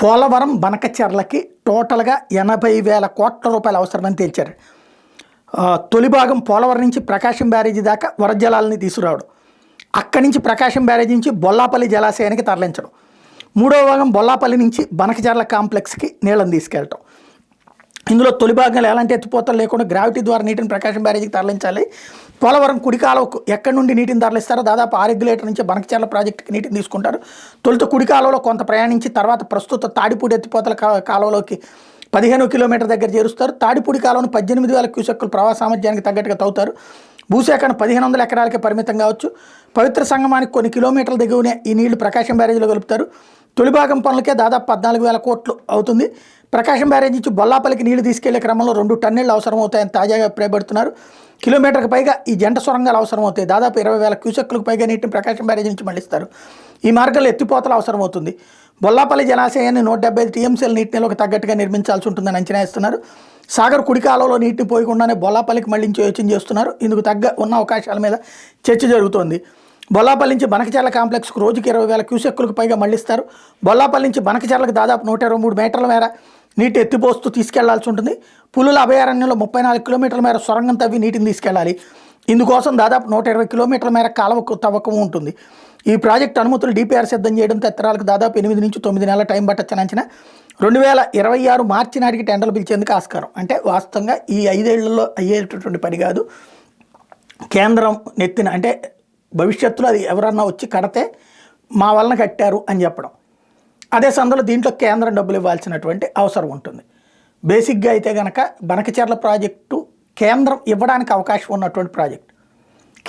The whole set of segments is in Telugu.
పోలవరం బనకచెర్లకి టోటల్గా 80,000 కోట్ల రూపాయలు అవసరమని తేల్చారు. తొలి భాగం పోలవరం నుంచి ప్రకాశం బ్యారేజీ దాకా వరద జలాలని తీసుకురావడం, అక్కడి నుంచి ప్రకాశం బ్యారేజీ నుంచి బొల్లాపల్లి జలాశయానికి తరలించడం, మూడవ భాగం బొల్లాపల్లి నుంచి బనకచెర్ల కాంప్లెక్స్కి నీళ్ళని తీసుకెళ్ళటం. ఇందులో తొలి భాగంలో ఎలాంటి ఎత్తిపోతలు లేకుండా గ్రావిటీ ద్వారా నీటిని ప్రకాశం బ్యారేజీకి తరలించాలి. పోలవరం కుడి కాలువకు ఎక్కడి నుండి నీటిని తరలిస్తారో దాదాపు 6 రెగ్యులేటర్ నుంచి బనకచెర్ల ప్రాజెక్టుకి నీటిని తీసుకుంటారు. తొలుత కుడి కాలువలో కొంత ప్రయాణించి తర్వాత ప్రస్తుత తాడిపూడి ఎత్తిపోతల కాలువలోకి 15 కిలోమీటర్ దగ్గర చేరుస్తారు. తాడిపూడి కాలువను 18,000 క్యూసెక్కులు ప్రవాహ సామర్థ్యానికి తగ్గట్టుగా తవ్వుతారు. భూసేకరణ 1500 ఎకరాలకే పరిమితం కావచ్చు. పవిత్ర సంగమానికి కొన్ని కిలోమీటర్ల దిగువనే ఈ నీళ్లు ప్రకాశం బ్యారేజీలో కలుపుతారు. తొలి భాగం పనులకే దాదాపు 14,000 కోట్లు అవుతుంది. ప్రకాశం బ్యారేజీ నుంచి బొల్లాపల్లికి నీళ్లు తీసుకెళ్లే క్రమంలో 2 టన్నులు అవసరమవుతాయని తాజాగా అభిప్రాయపడుతున్నారు. కిలోమీటర్కి పైగా ఈ జంట సొరంగాలు అవసరమవుతాయి. దాదాపు 20,000 క్యూసెక్కులకు పైగా నీటిని ప్రకాశం బ్యారేజీ నుంచి మళ్లిస్తారు. ఈ మార్గంలో ఎత్తిపోతలు అవసరమవుతుంది. బొల్లాపల్లి జలాశయాన్ని 175 టీఎంసీల నీటి నిల్వకు తగ్గట్టుగా నిర్మించాల్సి ఉంటుందని అంచనా ఇస్తున్నారు. సాగర్ కుడి కాలువలో నీటిని పోయకుండానే బొల్లాపల్లికి మళ్లించి యోచన చేస్తున్నారు. ఇందుకు తగ్గ ఉన్న అవకాశాల మీద చర్చ జరుగుతోంది. బొల్లాపల్లి నుంచి బనకచెర్ల కాంప్లెక్స్కు రోజుకి 20,000 క్యూసెక్కులకు పైగా మళ్లిస్తారు. బొల్లాపల్లి నుంచి బనకచెర్లకు దాదాపు 123 మీటర్ల మేర నీటి ఎత్తిపోస్తూ తీసుకెళ్లాల్సి ఉంటుంది. పులుల అభయారణ్యంలో 34 కిలోమీటర్ల మేర సొరంగం తవ్వి నీటిని తీసుకెళ్లాలి. ఇందుకోసం దాదాపు 120 కిలోమీటర్ల మేర కాలువకు తవ్వకం ఉంటుంది. ఈ ప్రాజెక్టు అనుమతులు డిపిఆర్ సిద్ధం చేయడంతో ఎత్తరాలకు దాదాపు 8 నుంచి 9 నెలల టైం పట్టొచ్చని అంచనా. 2026 మార్చి నాటికి టెండర్లు పిలిచేందుకు ఆస్కారం. అంటే వాస్తవంగా ఈ 5 ఏళ్లలో అయ్యేటటువంటి పని కాదు. కేంద్రం నెత్తిన అంటే భవిష్యత్తులో అది ఎవరన్నా వచ్చి కడితే మా వలన కట్టారు అని చెప్పడం. అదే సందర్భంలో దీంట్లో కేంద్రం డబ్బులు ఇవ్వాల్సినటువంటి అవసరం ఉంటుంది. బేసిక్గా అయితే కనుక బనకచెర్ల ప్రాజెక్టు కేంద్రం ఇవ్వడానికి అవకాశం ఉన్నటువంటి ప్రాజెక్ట్.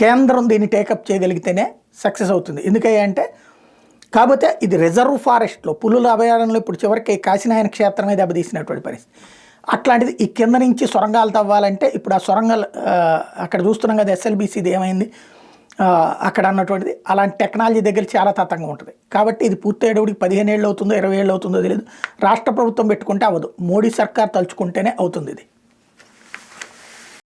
కేంద్రం దీన్ని టేకప్ చేయగలిగితేనే సక్సెస్ అవుతుంది. ఎందుకంటే కాకపోతే ఇది రిజర్వ్ ఫారెస్ట్లో పులుల అభయారణ్యంలో ఇప్పుడు చివరికి కాశీనాయన క్షేత్రమే దెబ్బతీసినటువంటి పరిస్థితి. అట్లాంటిది ఈ కింద నుంచి సొరంగాలు తవ్వాలంటే ఇప్పుడు ఆ సొరంగాలు అక్కడ చూస్తున్నాం కదా, ఎస్ఎల్బీసీది ఏమైంది అక్కడ అన్నటువంటిది. అలాంటి టెక్నాలజీ దగ్గర చాలా తతంగా ఉంటుంది. కాబట్టి ఇది పూర్తయ్యేటప్పటికి 15 ఏళ్ళు అవుతుందో 20 ఏళ్ళు అవుతుందో తెలియదు. రాష్ట్ర ప్రభుత్వం పెట్టుకుంటే అవ్వదు. మోడీ సర్కార్ తలుచుకుంటేనే అవుతుంది ఇది.